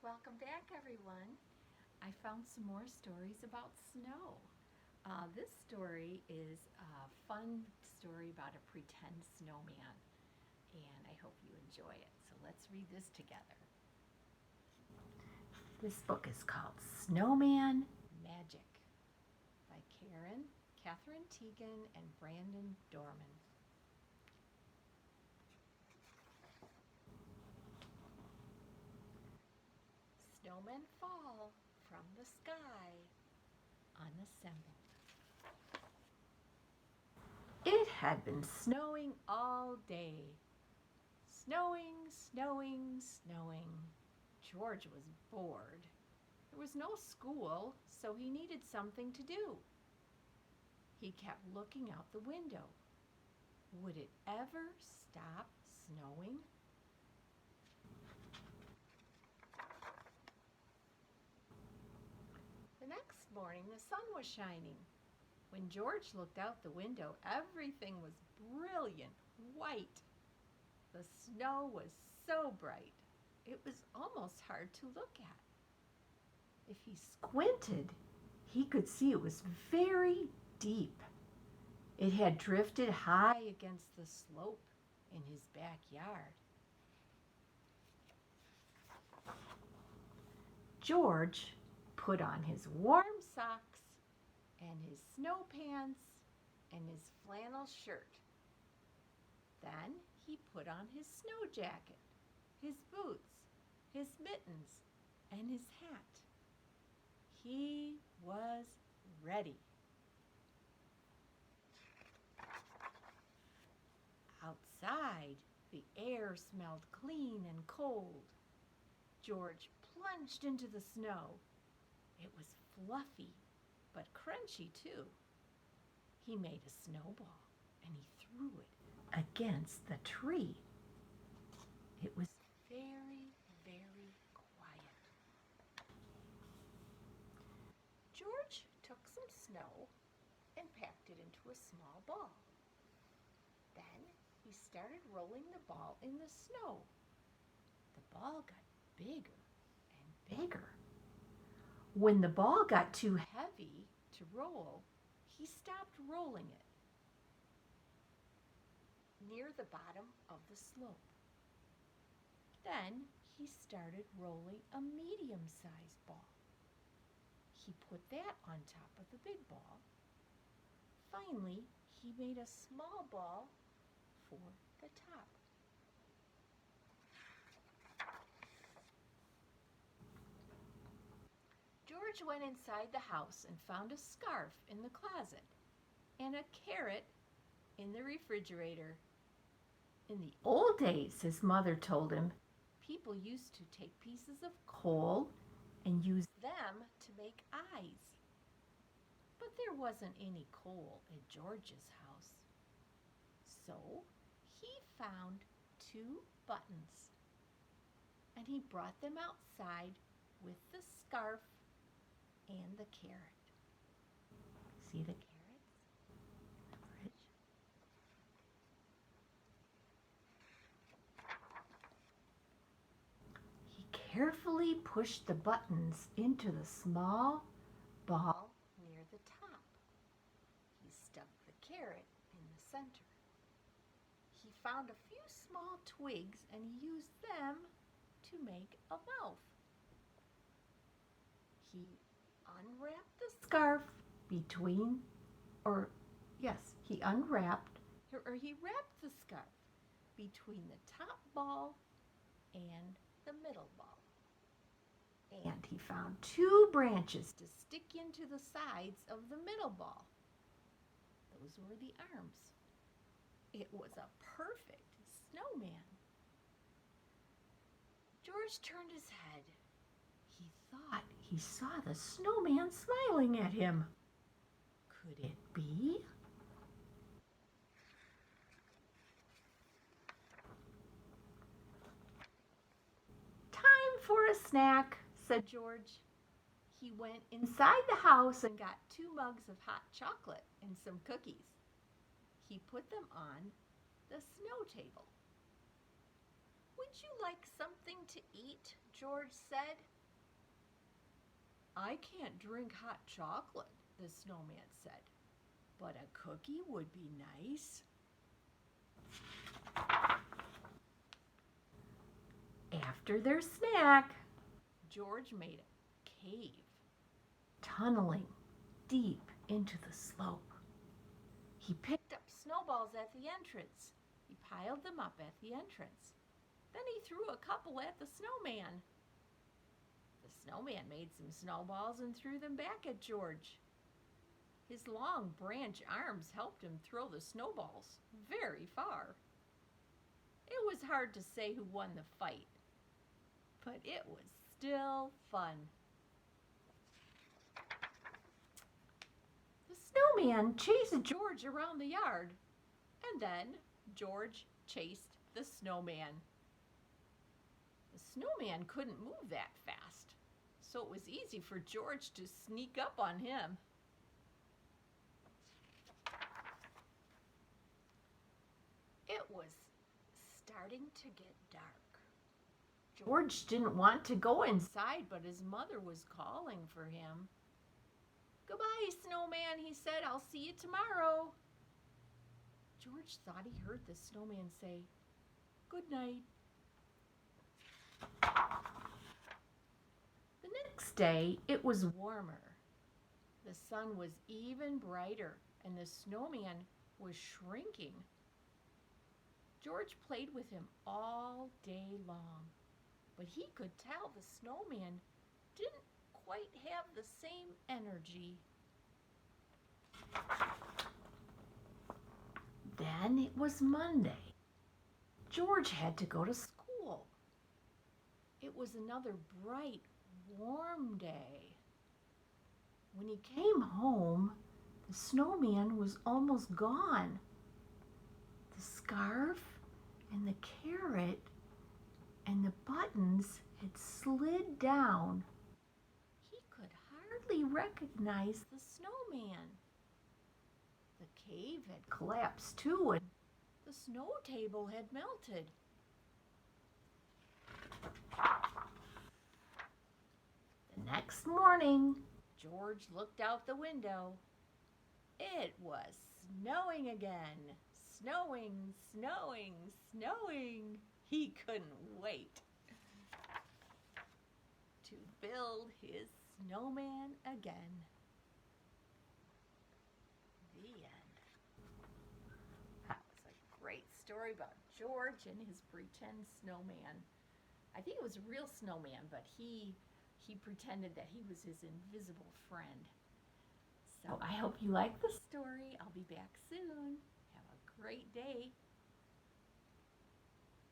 Welcome back, everyone. I found some more stories about snow. This story is a fun story about a pretend snowman, and I hope you enjoy it. So let's read this together. This book is called Snowman Magic by Catherine Teagan, and Brandon Dorman. Snowmen fall from the sky unassembled. It had been snowing all day. Snowing, snowing, snowing. George was bored. There was no school, so he needed something to do. He kept looking out the window. Would it ever stop snowing? The next morning, the sun was shining. When George looked out the window, everything was brilliant white. The snow was so bright, it was almost hard to look at. If he squinted, he could see it was very deep. It had drifted high against the slope in his backyard. George put on his warm socks and his snow pants and his flannel shirt. Then he put on his snow jacket, his boots, his mittens, and his hat. He was ready. Outside, the air smelled clean and cold. George plunged into the snow. It was fluffy, but crunchy too. He made a snowball and he threw it against the tree. It was very, very quiet. George took some snow and packed it into a small ball. Then he started rolling the ball in the snow. The ball got bigger and bigger. When the ball got too heavy to roll, he stopped rolling it near the bottom of the slope. Then he started rolling a medium-sized ball. He put that on top of the big ball. Finally, he made a small ball for the top. George went inside the house and found a scarf in the closet and a carrot in the refrigerator. In the old days, his mother told him, people used to take pieces of coal and use them to make eyes. But there wasn't any coal at George's house. So he found 2 buttons and he brought them outside with the scarf and the carrot. See the carrots in the fridge? He carefully pushed the buttons into the small ball near the top. He stuck the carrot in the center. He found a few small twigs and he used them to make a mouth. He unwrapped the scarf he wrapped the scarf between the top ball and the middle ball. And he found 2 branches to stick into the sides of the middle ball. Those were the arms. It was a perfect snowman. George turned his head. He thought he saw the snowman smiling at him. Could it be? Time for a snack, said George. He went inside the house and got 2 mugs of hot chocolate and some cookies. He put them on the snow table. Would you like something to eat? George said. I can't drink hot chocolate, the snowman said, but a cookie would be nice. After their snack, George made a cave, tunneling deep into the slope. He picked up snowballs at the entrance. He piled them up at the entrance. Then he threw a couple at the snowman. The snowman made some snowballs and threw them back at George. His long branch arms helped him throw the snowballs very far. It was hard to say who won the fight, but it was still fun. The snowman chased George around the yard, and then George chased the snowman. The snowman couldn't move that fast, so it was easy for George to sneak up on him. It was starting to get dark. George didn't want to go inside, but his mother was calling for him. "Goodbye, snowman," he said. "I'll see you tomorrow." George thought he heard the snowman say, "Good night." The next day, it was warmer. The sun was even brighter, and the snowman was shrinking. George played with him all day long, but he could tell the snowman didn't quite have the same energy. Then it was Monday. George had to go to school. It was another bright, warm day. When he came home, the snowman was almost gone. The scarf and the carrot and the buttons had slid down. He could hardly recognize the snowman. The cave had collapsed too, and the snow table had melted. The next morning, George looked out the window. It was snowing again. Snowing, snowing, snowing. He couldn't wait to build his snowman again. The end. That was a great story about George and his pretend snowman. I think it was a real snowman, but he pretended that he was his invisible friend. So I hope you like the story. I'll be back soon. Have a great day.